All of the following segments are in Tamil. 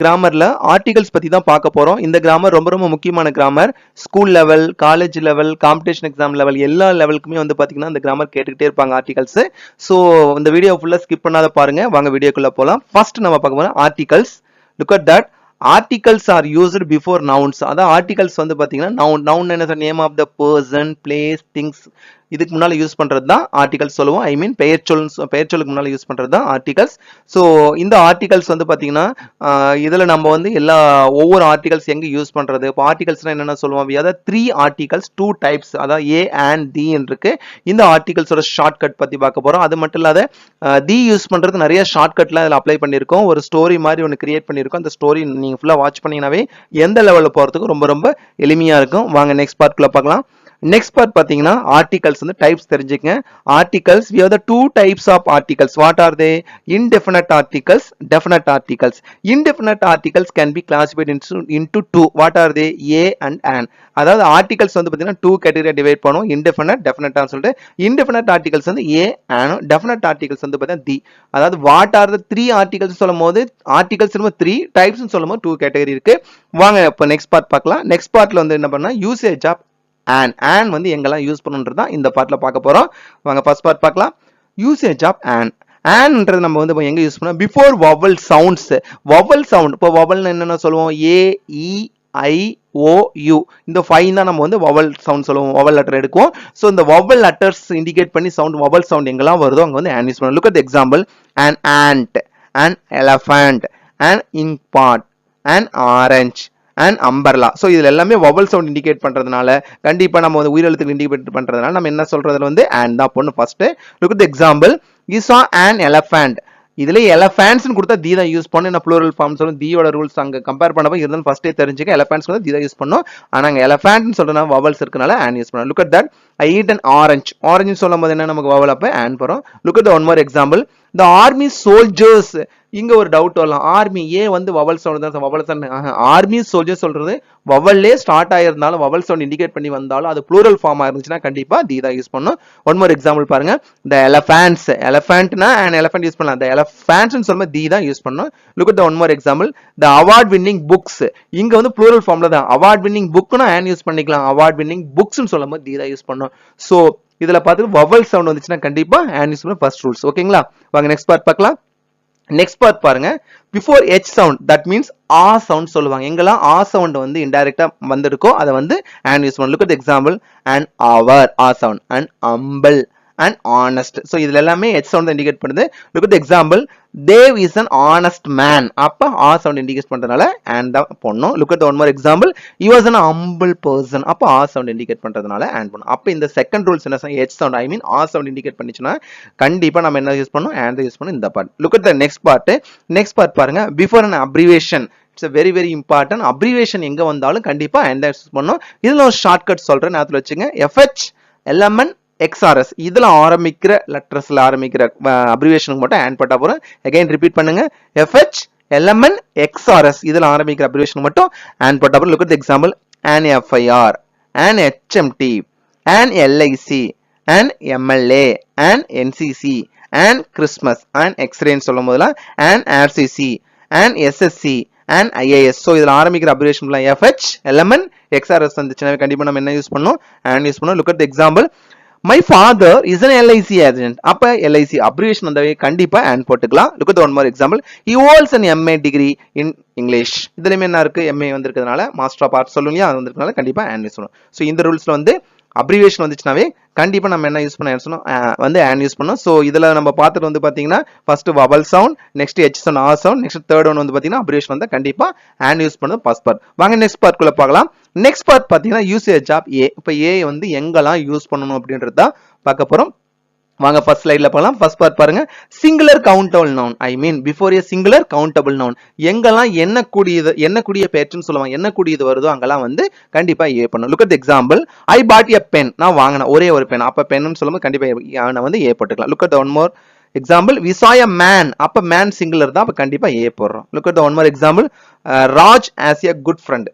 கிராமர்ல ஆர்டிகல்ஸ் பத்தி தான் பார்க்க போறோம். இந்த கிராமர் ரொம்ப ரொம்ப முக்கியமான grammar. School level, college level, competition exam level எல்லா லெவலுக்குமே வந்து பாத்தீங்கன்னா இந்த கிராமர் கேட்டுக்கிட்டே இருப்பாங்க ஆர்டிகல்ஸ். ஸோ இந்த வீடியோ ஃபுல்லா ஸ்கிப் பண்ணாத பாருங்க. வாங்க வீடியோக்குள்ள போலாம். ஃபர்ஸ்ட் நம்ம பார்க்க போறோம் articles. Look at that. Articles are used before nouns. அதான் ஆர்டிகல்ஸ் வந்து பாத்தீங்கன்னா நவுன் என்ன, name of the person, place, things, இதுக்கு முன்னால யூஸ் பண்றது தான் ஆர்டிகல்ஸ் சொல்லுவோம். ஐ மீன் பெயர்ச்சொல்லுக்கு முன்னால யூஸ் பண்றது தான் ஆர்டிகல்ஸ். ஸோ இந்த ஆர்டிகல்ஸ் வந்து பாத்தீங்கன்னா இதுல நம்ம வந்து ஒவ்வொரு ஆர்டிகல்ஸ் எங்க யூஸ் பண்றது. இப்போ ஆர்டிகல்ஸ்னா என்னென்ன சொல்லுவோம், அதாவது 3 ஆர்டிகல்ஸ் 2 டைப்ஸ், அதாவது ஏ அண்ட் தி இருக்கு. இந்த ஆர்டிகல்ஸோட ஷார்ட்கட் பத்தி பார்க்க போறோம். அது மட்டும் இல்லாத தி யூஸ் பண்றது நிறைய ஷார்ட்கட்லாம் இதுல அப்ளை பண்ணிருக்கோம். ஒரு ஸ்டோரி மாதிரி ஒன்று கிரியேட் பண்ணிருக்கோம். அந்த ஸ்டோரி நீங்க ஃபுல்லா வாட்ச் பண்ணீங்கன்னாவே எந்த லெவலில் போறதுக்கு ரொம்ப ரொம்ப எளிமையா இருக்கும். வாங்க நெக்ஸ்ட் பார்ட்குள்ள பார்க்கலாம். நெக்ஸ்ட் பார்ட் பாத்தீங்கன்னா ஆர்டிகல்ஸ் வந்து டைப்ஸ் தெரிஞ்சுக்கங்க. Articles, we have the 2 types of articles. What are they? Indefinite articles, definite articles. Indefinite articles can be classified into 2. What are they? A and an. அதாவது ஆர்டிகல்ஸ் வந்து பாத்தீங்கன்னா 2 கேட்டகரியா டிவைட் பண்ணுவோம். இன்டெஃபினட், டெஃபினட்னு சொல்லிட்டு. இன்டெஃபினட் ஆர்டிகல்ஸ் வந்து ஏ அண்ட் டெஃபினட் ஆர்டிகல்ஸ் வந்து பாத்தீங்கன்னா தி. அதாவது வாட் ஆர் த 3 ஆர்டிகல்ஸ் சொல்லும்போது ஆர்டிகல்ஸ் 3 டைப்ஸ் சொல்லும்போது 2 கேட்டகரி இருக்கு. வாங்க இப்போ நெக்ஸ்ட் பார்ட் பார்க்கலாம். நெக்ஸ்ட் பார்ட்ல வந்து என்ன பண்ணா யூசேஜ் ஆஃப் an வந்து எங்கெல்லாம் யூஸ் பண்ணுன்றதா இந்த பார்ட்ல பார்க்க போறோம். வாங்க ஃபர்ஸ்ட் பார்ட் பார்க்கலாம். யூசேஜ் ஆஃப் anன்றது நம்ம வந்து எங்க யூஸ் பண்ணோம், before vowel sounds. Vowel sound, இப்போ வவல்னு என்னென்ன சொல்லுவோம், ஏ இ ஐ ஓ யூ, இந்த 5 தான் நம்ம வந்து வவல் சவுண்ட் சொல்லுவோம். வவல் லெட்டர் எடுக்கும். ஸோ இந்த வவல் லெட்டர்ஸ் இண்டிகேட் பண்ணி சவுண்ட், வவல் சவுண்ட் எங்கெல்லாம் வருதோ அங்க வந்து an யூஸ் பண்ணுவோம். Look at example. an ant, an elephant, an ink pot, an orange, and umbrella. So இதுல எல்லாமே வவல் சவுண்ட் இண்டிகேட் பண்றதுனால கண்டிப்பா நம்ம வந்து உயிரெழுத்துக்கு இண்டிகேட் பண்றதுனால நம்ம என்ன சொல்றதுல வந்து and தான் போடணும் first. Look at example. you saw an elephant. இதுல எலஃபேண்ட்ஸ் கொடுத்தா தி தான் யூஸ் பண்ணணும். என்ன ப்ளூரல் ஃபார்ம் சொல்லும், தியோட ரூல்ஸ் அங்க கம்பேர் பண்ணப்போ இருந்தாலும் ஃபர்ஸ்டே தெரிஞ்சுக்க. எலஃபேண்ட்ஸ் வந்து தி தான் யூஸ் பண்ணணும். ஆனா அங்க எலஃபேண்ட் சொல்றதுனா வவல்ஸ் இருக்கனால an யூஸ் பண்ணணும். Look at that. I eat an orange. Orange சொல்லும் போது என்ன நமக்கு வவல், அப்ப an போறோம். Look at one more example. the army soldiers. இங்க ஒரு டவுட் வரலாம், ஆர்மி ஏ வந்து வவல் சவுண்ட் தான், வவல் சவுண்ட். ஆர்மி சோல்ஜர்ஸ் சொல்றது வவல்லே ஸ்டார்ட் ஆயிருந்தாலும் வவல் சவுண்ட் இண்டிகேட் பண்ணி வந்தாலும் அது ப்ளூரல் ஃபார்மா இருந்துச்சுன்னா கண்டிப்பா தி தான் யூஸ் பண்ணணும். ஒன் மோர் எக்ஸாம்பிள் பாருங்க. the elephants. எலஃபேண்ட்னா an elephant use பண்ணலாம். the elephants சொல்லும்போது தி தான் யூஸ் பண்ணணும். Look at one more example. the award winning books. இங்க வந்து ப்ளூரல் ஃபார்ம்ல தான் award winning bookனா an யூஸ் பண்ணிக்கலாம். award winning books சொல்லும்போது தி தான் யூஸ் பண்ணணும். சோ இதுல பார்த்துட்டு வவல் சவுண்ட் வந்துச்சுன்னா கண்டிப்பா an யூஸ் பண்ணணும். First rules. ஓகேங்களா? வாங்க நெக்ஸ்ட் பார்ட் பார்க்கலாம். நெக்ஸ்ட் பார்ட் பாருங்க. Before h sound, that means ஆ சவுண்ட் சொல்லுவாங்க. எங்கெல்லாம் ஆ சவுண்ட் வந்து இன்டைரக்டா வந்திருக்கோ அதை வந்து an யூஸ் பண்ணணும். Look at example. an hour, ஆ sound. an humble, and honest. So இதுல எல்லாமே h sound இண்டிகேட் பண்ணுது. Look at the example. Dev is an honest man. அப்ப r sound இண்டிகேட் பண்றதுனால and தான் போடணும். Look at the one more example. He was an humble person. அப்ப r sound இண்டிகேட் பண்றதுனால and போடணும். அப்ப இந்த செகண்ட் ரூல்ஸ் என்ன, h sound I mean r sound indicate பண்ணிச்சுனா கண்டிப்பா நம்ம என்ன யூஸ் பண்ணணும், and யூஸ் பண்ணணும் இந்த part. Look at the next part. Next part பாருங்க. Before an abbreviation. It's a very very important. Abbreviation எங்க வந்தாலும் கண்டிப்பா and யூஸ் பண்ணணும். இதுல ஒரு ஷார்ட்கட் சொல்றேன், ஞாபகத்துல வச்சுங்க. FH element XRS இதுல ஆரம்பிக்கிற லெட்டர்ஸ்ல ஆரம்பிக்கிற அப்ரிவேஷனுக்கு மட்டும் and போட்டா போறோம். அகைன் ரிப்பீட் பண்ணுங்க. FH element XRS இதுல ஆரம்பிக்கிற அப்ரிவேஷனுக்கு மட்டும் and போட்டா போறோம். Look at example. an FIR, an HMT, an LIC, an MLA, an NCC, an Christmas, an X-ray சொல்லும் போதெல்லாம் an RCC, an SSC, and IAS. So இதுல ஆரம்பிக்கிற அப்ரிவேஷன் FH element XRS வந்துச்சுனா கண்டிப்பா நம்ம என்ன யூஸ் பண்ணணும், and யூஸ் பண்ணணும். Look at the example. My father is an LIC agent. அப்ப LIC abbreviation வந்தவே கண்டிப்பா and போட்டுக்கலாம். Look at one more example. He holds an MA degree in English. இதுலயுமே என்ன இருக்கு, MA வந்திருக்கிறதுனால மாஸ்டர் ஆஃப் ஆர்ட்ஸ் சொல்லுங்க, அது வந்திருக்கிறதுனால கண்டிப்பா and யூஸ் பண்ணணும். சோ இந்த ரூல்ஸ்ல வந்து அப்ரிவேஷன் வந்துச்சுனாவே கண்டிப்பா நம்ம என்ன யூஸ் பண்ண வந்து and யூஸ் பண்ணணும். சோ இதுல நம்ம பார்த்துட்டு வந்து பாத்தீங்கன்னா first vowel sound, next h sound, r sound, next third one வந்து பாத்தீங்கன்னா அப்ரிவேஷன் வந்து கண்டிப்பா and யூஸ் பண்ணணும் ஃபர்ஸ்ட் பார்ட். வாங்க நெக்ஸ்ட் பார்ட் குள்ள பார்க்கலாம். நெக்ஸ்ட் பார்ட் பாத்தீங்கன்னா யூசேஜ் ஆஃப் a. இப்ப a வந்து எங்கெல்லாம் யூஸ் பண்ணணும் அப்படின்றத பார்க்க போறோம். வாங்க ஃபர்ஸ்ட் ஸ்லைட்ல போலாம். ஃபர்ஸ்ட் பார்ட் பாருங்க. Singular countable noun, I mean before A singular countable noun எங்கெல்லாம் எண்ணக்கூடிய பேர்னு சொல்லுவாங்க, எண்ணக்கூடியது வருதோ அங்கெல்லாம் வந்து கண்டிப்பா ஏ பண்ணும். Look at example. I bought a pen. நான் வாங்கினேன் ஒரே ஒரு பென். அப்ப பென்னு சொல்லும்போது கண்டிப்பா நான் வந்து ஏ போட்டுக்கலாம். Look at one more example. we saw a man. அப்ப மேன் சிங்குலர் தான், அப்ப கண்டிப்பா ஏ போடுறோம். Look at one more example. Raj as a good friend.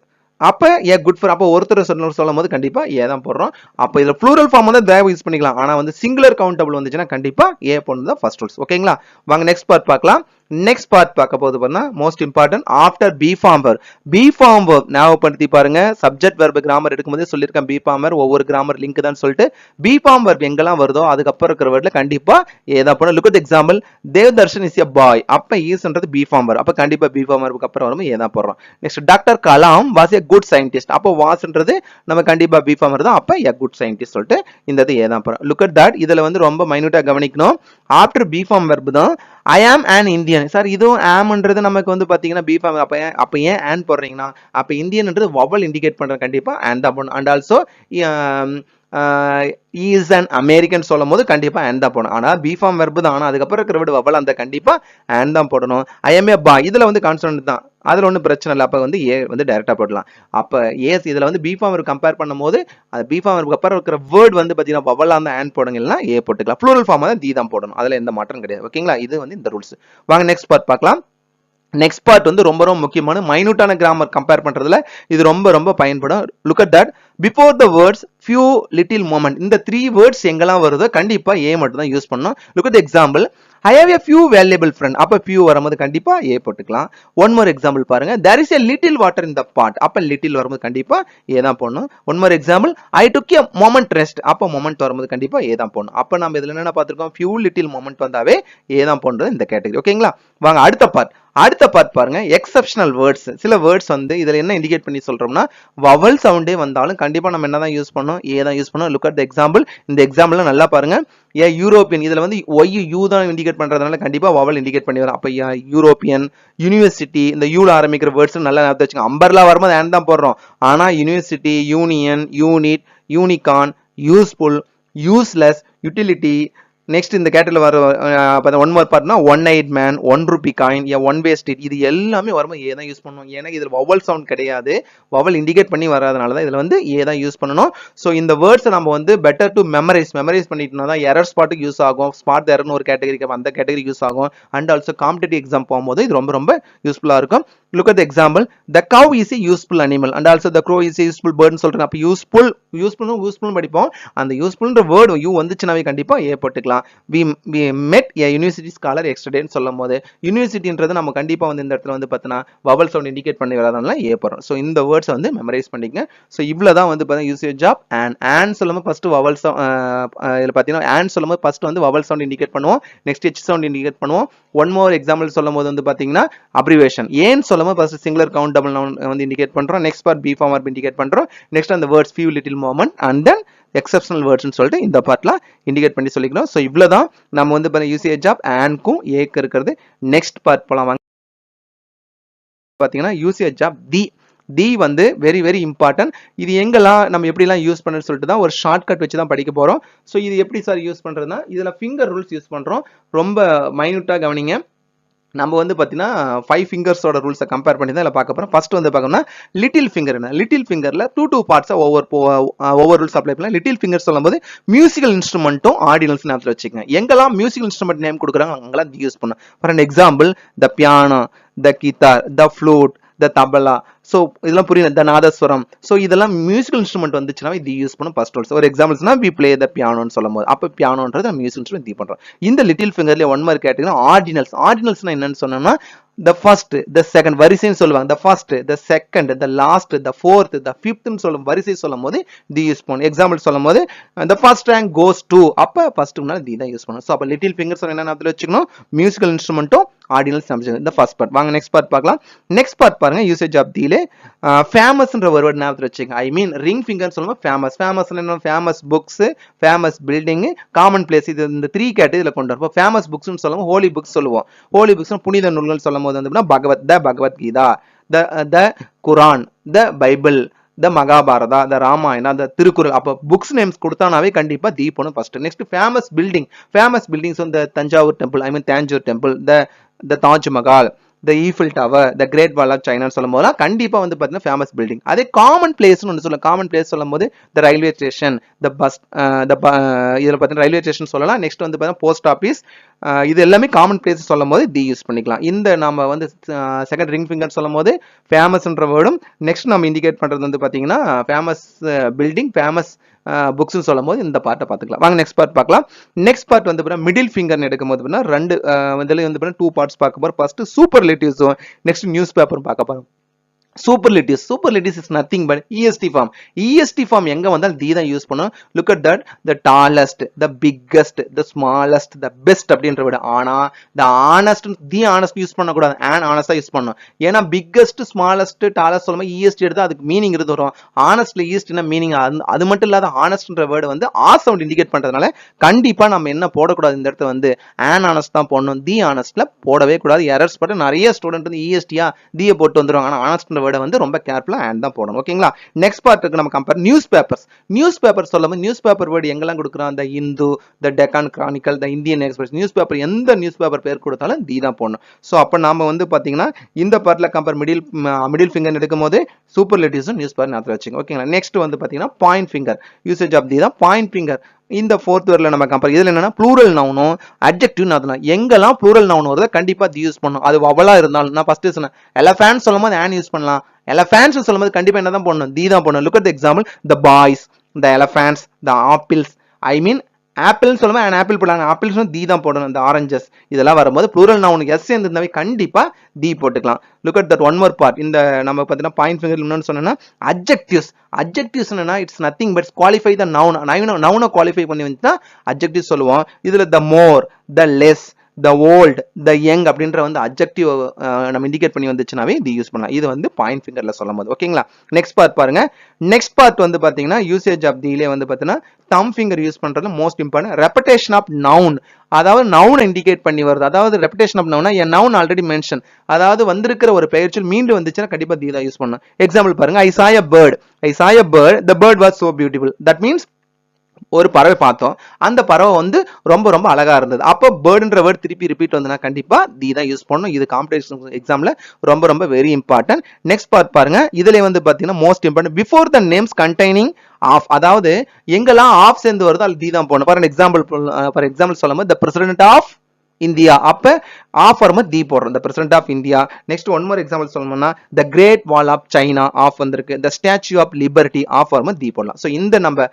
அப்ப ஏ குட் ஃபார், அப்ப ஒருத்தர் சொல்லும் போது கண்டிப்பா ஏ தான் போடுறோம். அப்ப இதுல ப்ளூரல் ஃபார்ம் வந்து தேவ யூஸ் பண்ணிக்கலாம். ஆனா வந்து சிங்குலர் கவுண்டபிள் வந்துச்சுன்னா கண்டிப்பா ஏ போடுறது தான் ஃபர்ஸ்ட் ரூல்ஸ். ஓகேங்களா? வாங்க நெக்ஸ்ட் பார்ட் பார்க்கலாம். நெக்ஸ்ட் பார்ட் பார்க்க போது பார்த்தா most important after be form verb. Be form verb ஞாபகப்படுத்தி பாருங்க. சப்ஜெக்ட் வெர்ப் கிராமர் எடுக்கும்போது சொல்லியிருக்கேன் பி ஃபார்மர் ஒவ்வொரு கிராமர் லிங்க் தான் சொல்லிட்டு பி ஃபார்ம் verb எங்கெல்லாம் வருதோ அதுக்கப்புறம் இருக்கிற வேர்ட்ல கண்டிப்பா ஏதா போன look at example Devdarshan is a boy அப்ப ஈஸ்ன்றது பி ஃபார்ம் verb அப்ப கண்டிப்பா பி ஃபார்ம் verb அப்புறம் வரும் ஏதா போடுறோம். Next doctor Kalam was a good scientist அப்போ வாஸ்ன்றது நம்ம கண்டிப்பா பி ஃபார்ம் தான் அப்ப எ குட் சயின்டிஸ்ட் சொல்லிட்டு இந்த இது ஏதா போறோம். லுக் அட் தட் இதுல வந்து ரொம்ப மைனூட்டா கவனிக்கணும். ஆஃப்டர் பி ஃபார்ம் verb தான் ஐ ஆம் an இந்தியன் சார் இதுவும் ஆம்ன்றது நமக்கு வந்து பாத்தீங்கன்னா பி ஃபார்ம் அப்ப ஏன் ஆன் போடுறீங்கன்னா அப்ப இந்தியன்ன்றது வவல் இண்டிகேட் பண்ற கண்டிப்பா and தான் போடணும். And also is an American சொல்லும் போது கண்டிப்பா and தான் போடணும். ஆனா பி ஃபார்ம் வெர்ப் தான் ஆனா அதுக்கப்புறம் இருக்கிற வேர்டு வவல் அந்த கண்டிப்பா and தான் போடணும். ஐ எம் ஏ பா இதுல வந்து கான்சனன்ட் தான் அதுல ஒன்றும் பிரச்சனை இல்லை அப்ப வந்து ஏ வந்து டைரக்டா போடலாம். அப்ப ஏஸ் இதுல வந்து பி ஃபார்ம் கம்பேர் பண்ணும்போது அது பி ஃபார்ம் அப்புறம் இருக்கிற வேர்ட் வந்து பாத்தீங்கன்னா வவலா தான் and போடுங்க இல்லைன்னா ஏ போட்டுக்கலாம். ப்ளூரல் ஃபார்ம் தான் தி தான் போடணும். அதுல எந்த மாற்றம் கிடையாது. ஓகேங்களா இது வந்து இந்த ரூல்ஸ். வாங்க நெக்ஸ்ட் பார்ட் பார்க்கலாம். நெக்ஸ்ட் பார்ட் வந்து ரொம்ப ரொம்ப முக்கியமான மைனூட்டான கிராமர் கம்பேர் பண்றதுல இது ரொம்ப ரொம்ப பயன்படும். Look at that before the words few little moment இந்த 3 வேர்ட்ஸ் எங்கெல்லாம் வருதோ கண்டிப்பா ஏ மட்டும் தான் யூஸ் பண்ணணும். Look at example I have a few valuable friend அப்ப ஃபியூ வரும்போது கண்டிப்பா ஏ போட்டுக்கலாம். ஒன் மோர் எக்ஸாம்பிள் பாருங்க there is a little water in the pot அப்ப லிட்டில் வரும்போது கண்டிப்பா ஏ தான் போடணும். One more example I took a moment rest அப்ப மொமெண்ட் வரும்போது கண்டிப்பா ஏ தான் போடணும். அப்ப நம்ம இதுல என்ன பார்த்திருக்கோம் ஃபியூ லிட்டில் மொமெண்ட் வந்தாவே ஏ தான் போடுறது இந்த கேட்டகரி. ஓகேங்களா வாங்க அடுத்த பார்ட் பாருங்க எக்ஸெப்ஷனல் வேர்ட்ஸ் சில வேர்ட்ஸ் வந்து இதுல என்ன இண்டிகேட் பண்ணி சொல்றோம்னா வவல் சவுண்டே வந்தாலும் கண்டிப்பா நம்ம என்ன தான் யூஸ் பண்ணோம் ஏ தான் யூஸ் பண்ணோம். லுக் அட் தி எக்ஸாம்பிள் இந்த எக்ஸாம்பிள்ல நல்லா பாருங்க ஏ யூரோப்பியன் இதுல வந்து ஒய் யூ தான் இண்டிகேட் பண்றதுனால கண்டிப்பா வவல் இண்டிகேட் பண்ணி வரும். அப்ப யூரோப்பியன் யூனிவர்சிட்டி இந்த யூல ஆரம்பிக்கிற வேர்ட்ஸ் நல்லா ஞாபகம் வச்சுக்கோங்க. அம்பர்லா வரும்போது and தான் போடுறோம். ஆனா university union unit unicorn useful useless utility next இந்த கேட்டல வர ஒன் மோர் பார்ட்னா one night man one ruby coin one way street இது எல்லாமே வரும்போது ஏ தான் யூஸ் பண்ணுவோம். ஏன்னா இதுல வவல் சவுண்ட் கிடையாது வவல் இண்டிகேட் பண்ணி வராதனால தான் இதுல வந்து ஏ தான் யூஸ் பண்ணணும். ஸோ இந்த வேர்ட்ஸ் நம்ம வந்து பெட்டர் டு மெமரைஸ் பண்ணிட்டோம்னா தான் எரர் ஸ்பாட்டுக்கு யூஸ் ஆகும். ஸ்பாட் எரர்னு ஒரு கேட்டகரிக்கு அந்த கேட்டகரி யூஸ் ஆகும். அண்ட் ஆல்சோ காம்படிட்டிவ் எக்ஸாம் போகும்போது இது ரொம்ப ரொம்ப யூஸ்ஃபுல்லா இருக்கும். Look at the example. The cow is a useful animal and also the crow is a useful bird னு சொல்றேன். அப்ப useful படிப்போம். அந்த usefulன்ற வேர்ட் யூ வந்துச்சுனாவே கண்டிப்பா ஏ போட்டுக்கலாம். we met a university scholar yesterday னு சொல்லும்போது யூனிவர்சிட்டின்றது நம்ம கண்டிப்பா வந்து இந்த இடத்துல வந்து பார்த்தனா வவல் சவுண்ட் இண்டிகேட் பண்ணி வராதனால ஏ போறோம். சோ இந்த வேர்ட்ஸ் வந்து மெமரைஸ் பண்ணிக்கங்க. சோ இவ்வளவுதான் வந்து பார்த்தா யூசேஜ் ஆஃப் and சொல்லும்போது ஃபர்ஸ்ட் வவல் இதுல பாத்தீங்கன்னா and சொல்லும்போது ஃபர்ஸ்ட் வந்து வவல் சவுண்ட் இண்டிகேட் பண்ணுவோம். நெக்ஸ்ட் h சவுண்ட் இண்டிகேட் பண்ணுவோம். ஒன் மோர் எக்ஸாம்பிள் சொல்லும்போது வந்து பாத்தீங்கன்னா அப்ரிவேஷன் ஏன் சொல்லும்போது first singular countable noun வந்து இண்டிகேட் பண்றோம். Next part be form verb indicate பண்றோம். நெக்ஸ்ட் அந்த words few little moment and then exceptional words னு சொல்லிட்டு இந்த பார்ட்ல இண்டிகேட் பண்ணி சொல்லிக்கிறோம். சோ இவ்வளவுதான் நம்ம வந்து யூசேஜ் ஆஃப் and-க்கும் ஏக்கு இருக்குது. நெக்ஸ்ட் பார்ட் போலாம் வாங்க. பாத்தீங்கன்னா யூசேஜ் ஆஃப் தி வந்து வெரி வெரி இம்பார்ட்டன்ட். இது எங்கெல்லாம் நம்ம எப்படிலாம் யூஸ் பண்ணணும்னு சொல்லிட்டு தான் ஒரு ஷார்ட்கட் வச்சு தான் படிக்க போறோம். ஸோ இது எப்படி சார் யூஸ் பண்றதுன்னா இதுல ஃபிங்கர் ரூல்ஸ் யூஸ் பண்றோம். ரொம்ப மைனூட்டா கவனிங்க. நம்ம வந்து பாத்தீங்கன்னா 5 ஃபிங்கர்ஸோட ரூல்ஸை கம்பேர் பண்ணி தான் இதில் பார்க்க போறோம். ஃபர்ஸ்ட் வந்து பார்க்கணும்னா லிட்டில் ஃபிங்கர் என்ன லிட்டில் ஃபிங்கர்ல டூ பார்ட்ஸா ஒவ்வொரு ரூல்ஸ் அப்ளை பண்ணலாம். லிட்டில் ஃபிங்கர் சொல்லும்போது மியூசிக்கல் இன்ஸ்ட்ருமெண்ட்டும் ஆர்டினல்ஸ் ஞாபகத்தில் வச்சுக்கோங்க. எங்கெல்லாம் மியூசிக்கல் இன்ஸ்ட்ருமெண்ட் நேம் கொடுக்குறாங்க அங்கெல்லாம் யூஸ் பண்ணும். For an example the piano the guitar the flute the tabla. So இதெல்லாம் புரியல த நாதஸ்வரம். ஸோ இதெல்லாம் மியூசிக்கல் இன்ஸ்ட்ருமெண்ட் வந்துச்சுன்னா இது யூஸ் பண்ணும் ஃபர்ஸ்ட் ரூல்ஸ். ஒரு எக்ஸாம்பிள்ஸ்னா வி பிளே த பியானோன்னு சொல்லும் போது அப்போ பியானோன்றது மியூசிக்கல் இன்ஸ்ட்ருமெண்ட் இது பண்றோம். இந்த லிட்டில் ஃபிங்கர்ல ஒன் மார்க் கேட்டீங்கன்னா ஆர்டினல்ஸ்னா என்னன்னு சொன்னோம்னா the first the second வரிசைன்னு சொல்லுவாங்க. the first the second the last the fourth the fifth னு சொல்லும் வரிசை சொல்லும்போது தி யூஸ் பண்ணும். எக்ஸாம்பிள் சொல்லும்போது the first rank goes to அப்ப ஃபர்ஸ்ட் முன்னால தி தான் யூஸ் பண்ணும். சோ அப்ப லிட்டில் ஃபிங்கர்ஸ் என்ன ஞாபகத்துல வச்சுக்கணும் மியூசிக்கல் இன்ஸ்ட்ருமெண்ட்டும் ஆர்டினல்ஸ் ஞாபகம். இந்த ஃபர்ஸ்ட் பார்ட் வாங்க நெக்ஸ்ட் பார்ட் பார்க்கலாம். நெக்ஸ்ட் பார்ட் பாருங்க யூசேஜ் ஆஃப் தீல ஃபேமஸ்ன்ற ஒரு வேர்ட் ஞாபகத்துல வச்சுக்கங்க. ஐ மீன் ரிங் ஃபிங்கர் சொல்லும்போது ஃபேமஸ் என்ன famous books famous building common place இது இந்த 3 கேட்டகரியில கொண்டு வரப்போ ஃபேமஸ் புக்ஸ்னு சொல்லுவோம். ஹோலி புக்ஸ் சொல்லுவோம். ஹோலி புக்ஸ் புனித நூல்கள் சொல்லும் போது வந்து பகவத்கீதா த குரான் த பைபிள் த மகாபாரதா த ராமாயணா த திருக்குறள். அப்ப புக்ஸ் நேம்ஸ் கொடுத்தானாவே கண்டிப்பா தீபனும் ஃபர்ஸ்ட். நெக்ஸ்ட் ஃபேமஸ் பில்டிங்ஸ் இந்த Thanjavur temple I mean Tanjore temple the Taj Mahal the Eiffel tower the great wall of China சொல்லும் போது கண்டிப்பா வந்து பாத்தீங்கன்னா ஃபேமஸ் பில்டிங். அதே காமன் பிளேஸ் ஒன்று சொல்ல காமன் பிளேஸ் சொல்லும் போது the railway station the bus இதுல பாத்தீங்கன்னா ரயில்வே ஸ்டேஷன் சொல்லலாம். நெக்ஸ்ட் வந்து பாத்தீங்கன்னா போஸ்ட் ஆஃபீஸ் இது எல்லாமே காமன் பிளேஸ் சொல்லும் போது தி யூஸ் பண்ணிக்கலாம். இந்த நம்ம வந்து செகண்ட் ரிங் ஃபிங்கர் சொல்லும் போது ஃபேமஸ்ன்ற வேர்டும் நெக்ஸ்ட் நம்ம இண்டிகேட் பண்றது வந்து பாத்தீங்கன்னா ஃபேமஸ் பில்டிங் ஃபேமஸ் புக்ஸ்னு சொல்லும் போது இந்த பார்ட்டை பார்த்துக்கலாம். வாங்க நெக்ஸ்ட் பார்ட் பார்க்கலாம். நெக்ஸ்ட் பார்ட் வந்து மிடில் ஃபிங்கர்னு எடுக்கும்போது ரெண்டு இதுல வந்து 2 பார்ட்ஸ் பார்க்க போறோம். ஃபர்ஸ்ட் சூப்பர்லேட்டிவ்ஸும் நெக்ஸ்ட் நியூஸ் பேப்பரும் பார்க்க போறோம். superlatives is nothing but est form எங்க வந்தாலும் தி தான் யூஸ் பண்ணும். look at that, the tallest, the biggest, the smallest, the best அப்படின்ற விட. ஆனா the honest the honest use பண்ண கூடாது, an honest யூஸ் பண்ணணும். ஏன்னா biggest, smallest, tallest சொல்லும்போது est எடுத்தா அதுக்கு மீனிங் இருந்து வரும். honestly est னா மீனிங் அது மட்டும் இல்லாத honestன்ற வேர்டு வந்து ஆ சவுண்ட் இண்டிகேட் பண்றதுனால கண்டிப்பா நம்ம என்ன போடக்கூடாது இந்த இடத்துல வந்து an honest தான் போடணும். தி honestல போடவே கூடாது. எரர்ஸ் பட்டு நிறைய ஸ்டூடெண்ட் வந்து est தியை போட்டு வந்துருவாங்க. ஆனா honest வந்து ரொம்ப கேர்ஃபுல்லா அண்ட் தான் போடணும். ஓகேங்களா? நெக்ஸ்ட் பார்ட்டுக்கு நம்ம கம்பேர் நியூஸ் பேப்பர் சொல்லும்போது நியூஸ் பேப்பர் வேர்டு எங்கெல்லாம் கொடுக்குறோம், அந்த Hindu, the Deccan Chronicle, the Indian Express, newspaper எந்த நியூஸ் பேப்பர் பேர் கொடுத்தாலும் தி தான் போடணும். ஸோ அப்போ நாம வந்து பாத்தீங்கன்னா இந்த பார்ட்ல கம்பேர் மிடில் ஃபிங்கர் எடுக்கும் போது சூப்பர்லேட்டிவ்ஸும் நியூஸ் பேப்பர் ஞாபகம் வச்சுங்க. ஓகேங்களா? நெக்ஸ்ட் வந்து பாத்தீங்கன்னா point finger, usage of the தான் பாயிண்ட் ஃபிங்கர். இந்த ஃபோர்த் வேர்ட்ல நம்ம கம்பேர் இதுல என்னன்னா ப்ளூரல் நவுனும் அட்ஜெக்டிவ் அதெல்லாம் எங்கெல்லாம் ப்ளூரல் நவுன் வருதோ கண்டிப்பா தி யூஸ் பண்ணணும். அது வவலா இருந்தாலும் நான் ஃபர்ஸ்ட் சொன்னேன் எலஃபேன்ட் சொல்லும்போது an யூஸ் பண்ணலாம். எலஃபேன்ட்ஸ் சொல்லும்போது கண்டிப்பா என்ன தான் பண்ணணும், தி தான் பண்ணணும். Look at the example, the boys, the elephants, the apples. I mean apple சொல்லும்போது an ஆப்பிள் போடலாம். ஆப்பிள்ஸ் தி தான் போடணும். இந்த ஆரஞ்சஸ் இதெல்லாம் வரும்போது ப்ளூரல் நவுனுக்கு எஸ் இருந்தாவே கண்டிப்பா தி போட்டுக்கலாம். Look at that one more part. இந்த நம்ம பார்த்தீங்கன்னா பாயிண்ட் ஃபிங்கர் இன்னொன்னு சொன்னா அட்ஜெக்டிவ்ஸ் என்னன்னா it's nothing but qualify the noun. நவுனை குவாலிஃபை பண்ணி வந்துச்சுன்னா அட்ஜெக்டிவ் சொல்லுவோம். இதுல the more, the less, the old, the young அப்படின்ற வந்து அட்ஜெக்டிவ் நம்ம இண்டிகேட் பண்ணி வந்துச்சுனாவே தி யூஸ் பண்ணலாம். இது வந்து பாயிண்ட் ஃபிங்கர்ல சொல்லும்போது. ஓகேங்களா? நெக்ஸ்ட் பார்ட் பாருங்க. நெக்ஸ்ட் பார்ட் வந்து பாத்தீங்கன்னா யூசேஜ் ஆஃப் திலே வந்து பாத்தீங்கன்னா தம் ஃபிங்கர் யூஸ் பண்றது most important. Repetition of noun, அதாவது நவுன் இண்டிகேட் பண்ணி வருது. அதாவது ரெப்படேஷன் ஆஃப் நவுனா என் நவுன் ஆல்ரெடி மென்ஷன், அதாவது வந்திருக்கிற ஒரு பெயர்ச்சொல் மீண்டும் வந்துச்சுன்னா கண்டிப்பா தி தான் யூஸ் பண்ணணும். எக்ஸாம்பிள் பாருங்க, I saw a bird, the bird was so beautiful. that means ஒரு பறவை பார்த்தோம், அந்த பறவை வந்து ரொம்ப ரொம்ப அழகா இருந்தது. அப்போ பேர்டுன்ற வேர்ட் திருப்பி ரிப்பீட் வந்தனா கண்டிப்பா தி தான் யூஸ் பண்ணணும். இது காம்படிஷன் எக்ஸாம்ல ரொம்ப ரொம்ப வெரி இம்பார்ட்டன்ட். நெக்ஸ்ட் பார்ட் பாருங்க. இதுல வந்து பாத்தீங்கன்னா most important before the names containing of, அதாவது எங்கெல்லாம் ஆஃப் சேர்ந்து வருதோ அது தி தான் போடணும். ஃபார் எக்ஸாம்பிள் சொல்லும்போது த பிரசிடென்ட் ஆஃப் இந்தியா, அப்ப ஆஃப் வரும்போது தி போடுறோம். The president of India. Next one more example சொல்லணும்னா the great wall of China of வந்திருக்கு. The statue of liberty of வரும்போது தி போடலாம். ஸோ இந்த நம்ம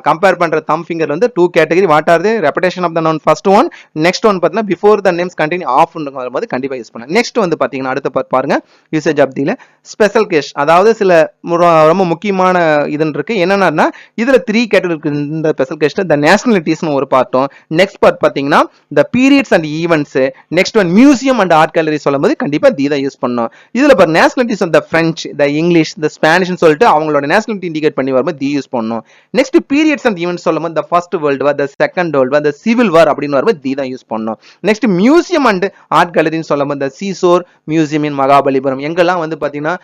கம்பேர் பண்ற தம் ஃபிங்கர் வந்து 2 category. What are the repetition of the noun first one, next one பார்த்தீங்கன்னா before the names containing of வரும்போது கண்டிப்பா யூஸ் பண்ணலாம். நெக்ஸ்ட் வந்து பாத்தீங்கன்னா அடுத்த பார்ட் பாருங்க, யூசேஜ் ஆஃப் தில ஸ்பெஷல் கேஸ், அதாவது சில ரொம்ப முக்கியமான இதுன்னு இருக்கு. என்னன்னா இதுல 3 கேட்டகரி இருக்கு. இந்த ஸ்பெஷல் கேஸ்ல த நேஷனாலிட்டிஸ்னு ஒரு பார்ட்டும், நெக்ஸ்ட் பார்ட் பாத்தீங்கன்னா the periods and events, next one museum and art gallery சொல்லும்போது கண்டிப்பா தி தான் யூஸ் பண்ணணும். இதுல பாரு nationalities the French, the English, the ஸ்பானிஷ்னு சொல்லிட்டு அவங்களோட நேஷனாலிட்டி இண்டிகேட் பண்ணி வரும்போது தி யூஸ் பண்ணணும். நெக்ஸ்ட் பீரியட்ஸ் அண்ட் ஈவென்ட்ஸ் சொல்லும்போது the first world war, the second world war, the civil war அப்படின்னு வரும்போது தி தான் யூஸ் பண்ணணும். நெக்ஸ்ட் மியூசியம் அண்ட் ஆர்ட் கேலரின்னு சொல்லும்போது த சீசோர் மியூசியம் இன் மகாபலிபுரம், எங்கெல்லாம் வந்து பாத்தீங்கன்னா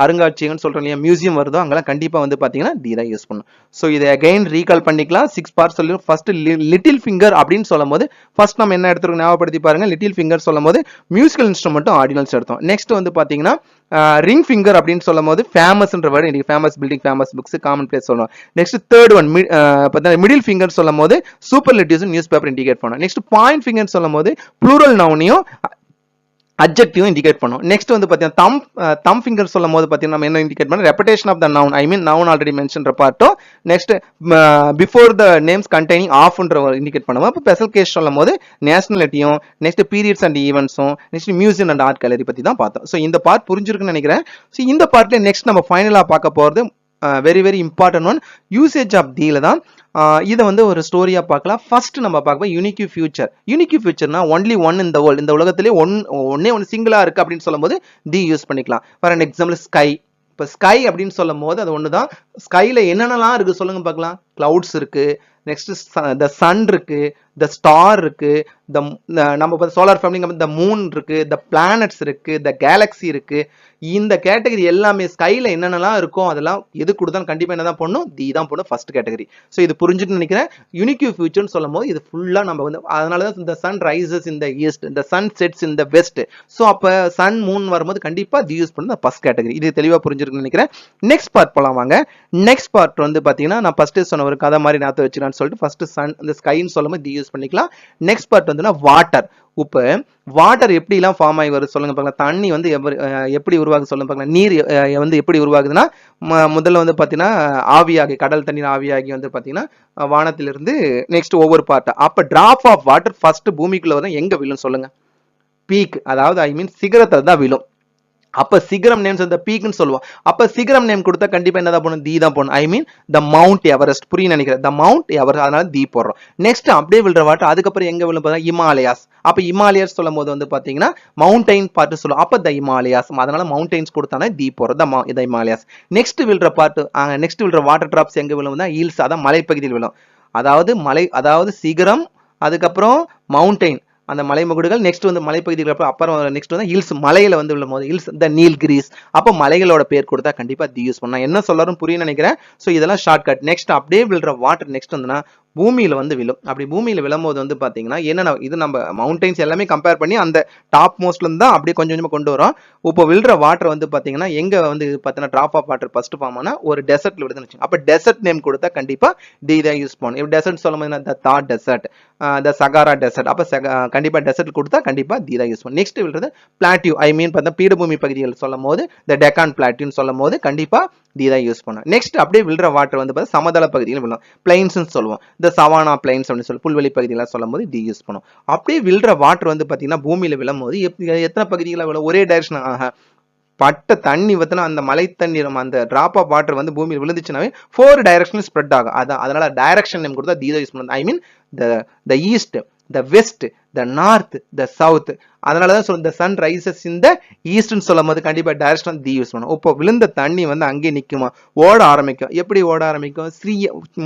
அருங்காட்சியகம்னு சொல்றோம் இல்லையா, மியூசியம் வருதோ அங்கெல்லாம் கண்டிப்பா வந்து பாத்தீங்கன்னா தி தான் யூஸ் பண்ணணும். ஸோ இதை அகைன் ரீகால் பண்ணிக்கலாம். 6 பார்ட் சொல்லி ஃபர்ஸ்ட் லிட்டில் ஃபிங்கர் அப்படின்னு சொல்லும்போது ஃபர்ஸ்ட் நம்ம என்ன எடுத்துருக்கோம் ஞாபகப்படுத்தி பாருங்க. லிட்டில் ஃபிங்கர் சொல்லும்போது மியூசிக்கல் இன்ஸ்ட்ருமெண்ட்டும் ஆர்டினல்ஸ் எடுத்தோம். நெக்ஸ்ட் வந்து பாத்தீங்கன்னா ரிங் ஃபிங்கர் அப்படின்னு சொல்லும்போது ஃபேமஸ்ன்ற வேர்டு இன்னைக்கு famous building, famous books, common place சொல்லுவோம். Next third one middle finger சொல்லும்போது சூப்பர்லேட்டிவ்ஸ் நியூஸ் பேப்பர் இண்டிகேட் பண்ணோம். நெக்ஸ்ட் பாயிண்ட் ஃபிங்கர் சொல்லும்போது ப்ளூரல் நவுனையும் அட்ஜெக்டிவ் இண்டிகேட் பண்ணும். நெக்ஸ்ட் வந்து பாத்தீங்கன்னா தம் ஃபிங்கர் சொல்லும் போது பாத்தீங்கன்னா நம்ம என்ன இண்டிகேட் பண்ணோம், repetition of the noun, I mean noun already மென்ஷன்ற பார்ட்டும், next before the names containing ஆஃப்ன்ற இண்டிகேட் பண்ணுவோம். அப்போ ஸ்பெஷல் கேஸ் சொல்லும் போது நேஷனாலிட்டியும், நெக்ஸ்ட் பீரியட்ஸ் அண்ட் ஈவெண்ட்ஸும், next museum and art gallery பத்தி தான் பார்த்தோம். ஸோ இந்த பார்ட் புரிஞ்சிருக்குன்னு நினைக்கிறேன். ஸோ இந்த பார்ட்ல நெக்ஸ்ட் நம்ம ஃபைனலா பார்க்க போறது very very important one, usage of தீல தான். இதை வந்து ஒரு ஸ்டோரியா பார்க்கலாம். ஃபர்ஸ்ட் நம்ம பார்க்க யூனிக்யூ ஃபியூச்சர். யூனிக்யூ ஃபியூச்சர்னா only one in the world, இந்த உலகத்திலே ஒன்னே ஒன்று சிங்கிளா இருக்கு அப்படின்னு சொல்லும் போது தி யூஸ் பண்ணிக்கலாம். For an example sky. இப்போ ஸ்கை அப்படின்னு சொல்லும் போது அது ஒன்று தான். ஸ்கைல என்னென்னலாம் இருக்கு சொல்லுங்க பார்க்கலாம். கிளவுட்ஸ் இருக்கு, நெக்ஸ்ட் த சன் இருக்கு, த ஸ்டார் இருக்கு, நம்ம சோலார் ஃபேமிலி, த மூன் இருக்கு, த பிளானட்ஸ் இருக்கு, த கேலக்சி இருக்கு. இந்த கேட்டகரி எல்லாமே ஸ்கைல என்னென்னலாம் இருக்கும் அதெல்லாம் எது கொடுத்தாலும் கண்டிப்பா என்னதான் பண்ணும், தி தான் பண்ணும் ஃபர்ஸ்ட் கேட்டகரி. ஸோ இது புரிஞ்சுட்டு நினைக்கிறேன். யூனிக்யூ ஃபியூச்சர்னு சொல்லும் போது இது ஃபுல்லா நம்ம வந்து அதனாலதான் இந்த sun rises in the east, இந்த sun sets in the west. So அப்ப சன் மூன் வரும்போது கண்டிப்பா தி யூஸ் பண்ணு ஃபர்ஸ்ட் கேட்டகரி. இது தெளிவா புரிஞ்சிருக்குன்னு நினைக்கிறேன். நெக்ஸ்ட் பார்ட் போலாம் வாங்க. நெக்ஸ்ட் பார்ட் வந்து பாத்தீங்கன்னா நான் ஃபர்ஸ்ட் சொன்ன ஒரு கதை மாதிரி நாத்த வச்சுக்கலாம்னு சொல்லிட்டு ஃபர்ஸ்ட் சன் இந்த ஸ்கைன்னு சொல்லும் போது தி யூஸ் பண்ணிக்கலாம். நெக்ஸ்ட் பார்ட் வந்து வாட்டர். இப்ப வாட்டர் எப்படி எல்லாம் ஃபார்ம் ஆகி வருது சொல்லுங்க பார்க்கலாம். தண்ணி வந்து எப்படி உருவாகுது சொல்லுங்க பார்க்கலாம். நீர் வந்து எப்படி உருவாகுதுன்னா முதல்ல வந்து பாத்தீங்கன்னா ஆவியாகி, கடல் தண்ணீர் ஆவியாகி வந்து பாத்தீங்கன்னா வானத்திலிருந்து நெக்ஸ்ட் ஒவ்வொரு பார்ட். அப்ப டிராப் ஆஃப் வாட்டர் ஃபர்ஸ்ட் பூமிக்குள்ள வரும், எங்க விழும் சொல்லுங்க? பீக், அதாவது ஐ மீன் சிகரத்துல தான் விழும். அப்ப சிகரம் நேம்ஸ் அந்த பீக்னு சொல்லுவோம். அப்ப சிகரம் நேம் கொடுத்தா கண்டிப்பா என்னதான் போகணும்? தி தான் போகணும். ஐ மீன் த மவுண்ட் எவரெஸ்ட். புரியும் நினைக்கிறேன். த மவுண்ட் எவரெஸ்ட், அதனால தி போடுறோம். நெக்ஸ்ட் அப்படியே விழுற வாட்டர் அதுக்கப்புறம் எங்க விழும் பார்த்தா ஹிமாலயாஸ். அப்ப ஹிமாலயாஸ் சொல்லும் போது வந்து பாத்தீங்கன்னா மவுண்டைன் பார்ட் சொல்லுவோம். அப்ப த ஹிமாலயாஸ், அதனால மவுண்டைன்ஸ் கொடுத்தானே தி போடுறோம். த ஹிமாலயாஸ். நெக்ஸ்ட் விழுற பார்ட், நெக்ஸ்ட் விழுற வாட்டர் டிராப்ஸ் எங்க விழும்? ஹில்ஸ், அதான் மலைப்பகுதியில் விழும். அதாவது அதாவது சிகரம், அதுக்கப்புறம் மவுண்டைன் அந்த மலைமுகடுகள், நெக்ஸ்ட் வந்து மலைப்பகுதிகள், அப்புறம் நெக்ஸ்ட் வந்து ஹில்ஸ், மலையில வந்து விழும் போது ஹில்ஸ், த நீல்கிரிஸ். அப்போ மலைகளோட பேர் கொடுத்தா கண்டிப்பா தி யூஸ் பண்ணலாம். என்ன சொல்லறோம் புரியும் நினைக்கிறேன். சோ இதெல்லாம் ஷார்ட்கட். நெக்ஸ்ட் அப்படியே விழுற வாட்டர் நெக்ஸ்ட் வந்துன்னா பூமியில வந்து விழும். அப்படி பூமியில விழும்போது வந்து பாத்தீங்கன்னா என்னென்ன, இது நம்ம மவுண்டைன்ஸ் எல்லாமே கம்பேர் பண்ணி அந்த டாப் மோஸ்ட்ல இருந்து தான் அப்படியே கொஞ்சம் கொஞ்சமா கொண்டு வரோம். இப்போ விழுற வாட்டர் வந்து பாத்தீங்கன்னா எங்க வந்து பாத்தீங்கன்னா drop of water first form ஆனா ஒரு டெசர்ட்ல விடுதுன்னு வச்சுக்கோங்க. அப்ப டெசர்ட் நேம் கொடுத்தா கண்டிப்பா தி தான் யூஸ் பண்ணணும். இப்போ டெசர்ட் சொல்லும்போது த தார் டெசர்ட், த சகாரா டெசர்ட். அப்ப கண்டிப்பா டெசர்ட் கொடுத்தா கண்டிப்பா தி தான் யூஸ் பண்ணணும். நெக்ஸ்ட் விழுறது பிளாட்டியூ, ஐ மீன் பார்த்தா பீடபூமி பகுதிகள் சொல்லும் போது த டெக்கான் பிளாட்டியூன்னு சொல்லும் போது கண்டிப்பா தி தான் யூஸ் பண்ணணும். நெக்ஸ்ட் அப்படியே விழுற வாட்டர் வந்து பார்த்தா சமதள பகுதியில் விழும், பிளைன்ஸ் சொல்லுவோம். த சவானா பிளைன்ஸ் அப்படின்னு சொல்லி புல்வெளி பகுதிகள் சொல்லும் போது தி யூஸ் பண்ணும். அப்படியே விழுற வாட்டர் வந்து பாத்தீங்கன்னா பூமியில விழும் போது எத்தனை பகுதிகளை விழும்? ஒரே டைரக்ஷன். பட்ட தண்ணி வத்தினா அந்த மழை தண்ணீர், அந்த டிராப் ஆஃப் வாட்டர் வந்து பூமியில் விழுந்துச்சுனாவே 4 டைரக்ஷன் ஸ்ப்ரெட் ஆகும். அதனால டைரக்ஷன் நேம் கொடுத்தா தி தான் யூஸ் பண்ணும். I mean the east, the west, the north, the south. அதனாலதான் சொல்லுங்க த சன் ரைசஸ் இன் த ஈஸ்ட்னு சொல்லும் போது கண்டிப்பா டைரக்ஷன் தி யூஸ் பண்ணும். இப்போ விழுந்த தண்ணி வந்து அங்கே நிக்குமா, ஓட ஆரம்பிக்கும். எப்படி ஓட ஆரம்பிக்கும்?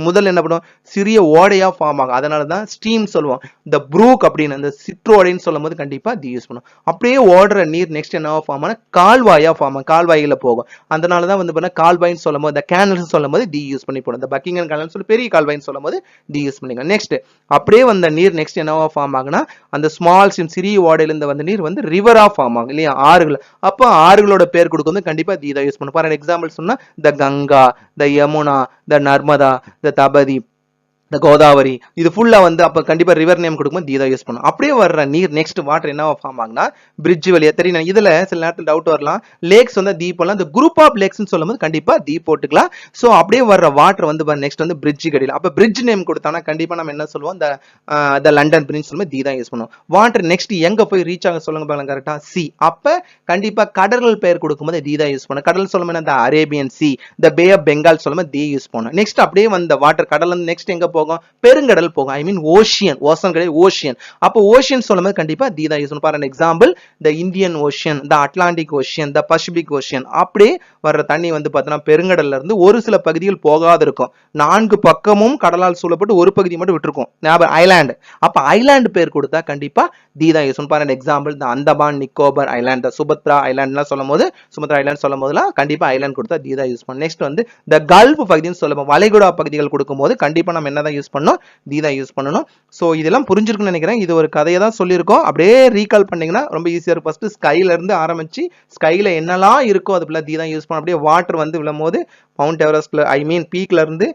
முதல்ல என்ன பண்ணும்? சிறிய ஓடையா ஃபார்ம் ஆகும். அதனாலதான் ஸ்ட்ரீம் சொல்லுவோம். த ப்ரூக் அப்படின்னு அந்த சிற்றோடைன்னு சொல்லும் போது கண்டிப்பா தி யூஸ் பண்ணும். அப்படியே ஓடுற நீர் நெக்ஸ்ட் என்ன ஃபார்ம் ஆனா கால்வாயா ஃபார்ம் ஆகும், கால்வாயில போகும். அதனாலதான் வந்து பாத்தீங்கன்னா கால்வாயின்னு சொல்லும் போது, த கேனல்ஸ் சொல்லும் போது தி யூஸ் பண்ணி போடும். இந்த பக்கிங்ஹாம் கேனல் சொல்லி பெரிய கால்வாயின்னு சொல்லும் போது தி யூஸ் பண்ணிக்கலாம். நெக்ஸ்ட் அப்படியே வந்த நீர் நெக்ஸ்ட் என்னவா ஃபார்ம் ஆகுனா அந்த ஸ்மால் சிறிய ஓடையில இருந்து வந்த நீர் வந்து ரிவரா ஃபார்ம் ஆகும் இல்லையா, ஆறுகள். அப்ப ஆறுகளோட பேர் கொடுக்கும் கண்டிப்பா தி தான் யூஸ் பண்ணும். ஃபார் எக்ஸாம்பிள் சொன்னா த கங்கா, த யமுனா, த நர்மதா, த தபதி, இந்த கோதாவரி. இது ஃபுல்லா வந்து அப்ப கண்டிப்பா ரிவர் நேம் கொடுக்கும்போது தி தான் யூஸ் பண்ணும். அப்படியே வர்ற நீர் நெக்ஸ்ட் வாட்டர் என்ன ஃபார்ம் ஆகுனா பிரிட்ஜ் வழியா தெரியும். இதுல சில நேரத்தில் டவுட் வரலாம், லேக்ஸ் வந்து தி போடலாம், இந்த குரூப் ஆஃப் லேக்ஸ்னு சொல்லும்போது கண்டிப்பா தி போட்டுக்கலாம். சோ அப்படியே வர்ற வாட்டர் வந்து நெக்ஸ்ட் வந்து பிரிட்ஜ் கடியில. அப்ப பிரிட்ஜ் நேம் கொடுத்தானா கண்டிப்பா நம்ம என்ன சொல்லுவோம்? த லண்டன் பிரிட்ஜ் சொல்லும்போது தி தான் யூஸ் பண்ணுவோம். வாட்டர் நெக்ஸ்ட் எங்க போய் ரீச் ஆக சொல்லுங்க பாருங்க கரெக்டா, சி. அப்ப கண்டிப்பா கடல்கள் பெயர் கொடுக்கும்போது தி தான் யூஸ் பண்ணும். கடல் சொல்லும்போது the Arabian sea, the bay of Bengal சொல்லும்போது தி யூஸ் பண்ணும். நெக்ஸ்ட் அப்படியே வந்த வாட்டர் கடல் வந்து நெக்ஸ்ட் எங்க போகும்? பெருங்கடல் போகும். ஐ மீன் ஓஷியன், ஓசன் கிடையாது ஓஷியன். அப்போ ஓஷியன் சொல்லும்போது கண்டிப்பா தி தான் யூஸ் பண்ணும். For example the Indian ocean, the Atlantic ocean, the Pacific ocean. அப்படியே வர்ற தண்ணி வந்து பார்த்தீங்கன்னா பெருங்கடல்ல இருந்து ஒரு சில பகுதிகள் போகாது இருக்கும். 4 பக்கமும் கடலால் சூழப்பட்டு ஒரு பகுதி மட்டும் விட்டுருக்கும், ஐலாண்ட். அப்ப ஐலாண்ட் பேர் கொடுத்தா கண்டிப்பா தி தான் யூஸ் பண்ணும். For example the Andaman Nicobar island, the Sumatra ஐலாண்ட்லாம் சொல்லும் போது, சுமத்ரா ஐலாண்ட் சொல்லும் போதுலாம் கண்டிப்பா ஐலாண்ட் கொடுத்தா தி தான் யூஸ் பண்ணும். நெக்ஸ்ட் வந்து த கல்ஃப் பகுதின்னு சொல்லுவோம், வளைகுடா பகுதிகள் கொடுக்கும்போது கண்டிப்பா நம்ம என்னதான் யூஸ் பண்ணணும்? தி தான் யூஸ் பண்ணணும். சோ இதெல்லாம் புரிஞ்சிருக்குன்னு நினைக்கிறேன். இது ஒரு கதையை தான் சொல்லியிருக்கோம். அப்படியே ரீகால் பண்ணீங்கன்னா ரொம்ப ஈஸியா இருக்கும். ஃபர்ஸ்ட் ஸ்கைல இருந்து ஆரம்பிச்சு ஸ்கைல என்னெல்லாம் இருக்கோ அது ஃபுல்லா தி தான் யூஸ் பண்ணணும். அப்படியே வாட்டர் வந்து விழும்போது மவுண்ட் எவரெஸ்ட்ல ஐ மீன் பீக்ல இருந்து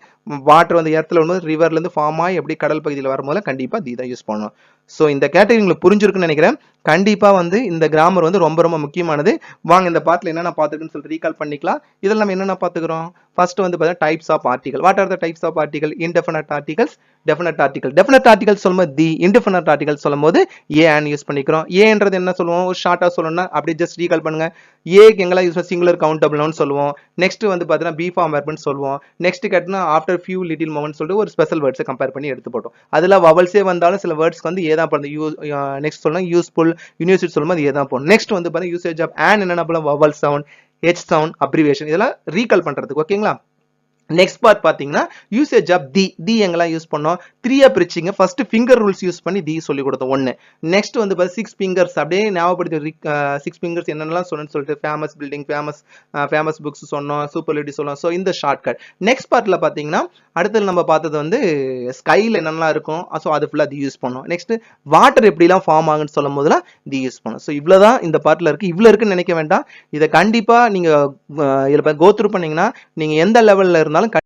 வாட்டர் வந்து எர்த்ல வரும்போது ரிவர்ல இருந்து ஃபார்ம் ஆகி எப்படி கடல் பகுதியில் வரும்போது கண்டிப்பா தி தான் யூஸ் பண்ணணும். சோ இந்த கேட்டகரி உங்களுக்கு புரிஞ்சிருக்குன்னு நினைக்கிறேன். கண்டிப்பா வந்து இந்த கிராமர் வந்து ரொம்ப ரொம்ப முக்கியமானது. வாங்க இந்த பார்ட்ல என்னென்ன பார்த்துக்குன்னு சொல்லிட்டு ரீகால் பண்ணிக்கலாம். இதில் நம்ம என்னென்ன பார்த்துக்கிறோம்? ஃபர்ஸ்ட் வந்து பார்த்தீங்கன்னா types of article. What are the types of article? Indefinite articles, definite article. Definite article சொல்லும்போது தி, இன்டெஃபினட் ஆர்டிகல் சொல்லும்போது ஏ அண்ட் யூஸ் பண்ணிக்கிறோம். ஏன்றது என்ன சொல்லுவோம்? ஒரு ஷார்ட்டா சொல்லணும்னா அப்படியே ஜஸ்ட் ரீகால் பண்ணுங்க. ஏக்கு எங்கெல்லாம் யூஸ் சிங்குலர் கவுண்டபிள் நவுன் சொல்லுவோம். நெக்ஸ்ட் வந்து பார்த்தீங்கன்னா பி ஃபார்ம் வெர்ப்னு சொல்லுவோம். நெக்ஸ்ட் கேட்டனா ஆஃப்டர் ஃபியூ லிட்டில் மொமெண்ட் சொல்லிட்டு ஒரு ஸ்பெஷல் வேர்ட்ஸை கம்பேர் பண்ணி எடுத்து போட்டோம். அதுல வவல்ஸே வந்தாலும் சில வேர்ட்ஸ்க்கு வந்து ஏதான் பண்ணுது, நெக்ஸ்ட் சொல்லணும் யூஸ்ஃபுல், யூனிவர்சிட்டி சொல்லும்போது ஏதான் போகணும். நெக்ஸ்ட் வந்து பார்த்தீங்கன்னா யூசேஜ் ஆஃப் அண்ட் என்னென்ன போல vowel sound, H sound, abbreviation இதெல்லாம் ரீகால் பண்றதுக்கு. ஓகேங்களா? நெக்ஸ்ட் பார்ட் பாத்தீங்கன்னா யூசேஜ் ஆஃப் தி. தி எங்கெல்லாம் யூஸ் பண்ணோம்? 3 பிரிச்சிங்க. ஃபர்ஸ்ட் ஃபிங்கர் ரூல்ஸ் யூஸ் பண்ணி தி சொல்லி கொடுத்தோம் ஒன்னு. நெக்ஸ்ட் வந்து 6 ஃபிங்கர்ஸ் அப்படியே ஞாபகப்படுத்தி 6 ஃபிங்கர்ஸ் என்னென்னலாம் சொன்னேன்னு சொல்லிட்டு ஃபேமஸ் பில்டிங், ஃபேமஸ் புக்ஸ் சொன்னோம், சூப்பர்லிட்டி சொன்னோம். ஸோ இந்த ஷார்ட்கட். நெக்ஸ்ட் பார்ட்ல பாத்தீங்கன்னா அடுத்து நம்ம பார்த்தது வந்து ஸ்கைல என்னென்னலாம் இருக்கும், ஸோ அது ஃபுல்லா தி யூஸ் பண்ணோம். நெக்ஸ்ட் வாட்டர் எப்படிலாம் ஃபார்ம் ஆகுன்னு சொல்லும் போதுலாம் தி யூஸ் பண்ணோம். ஸோ இவ்வளவுதான் இந்த பார்ட்ல இருக்கு. இவ்வளவு இருக்குன்னு நினைக்க வேண்டாம். இதை கண்டிப்பா நீங்க இதில் கோ த்ரூ பண்ணீங்கன்னா நீங்க எந்த லெவல்ல இருந்தாலும்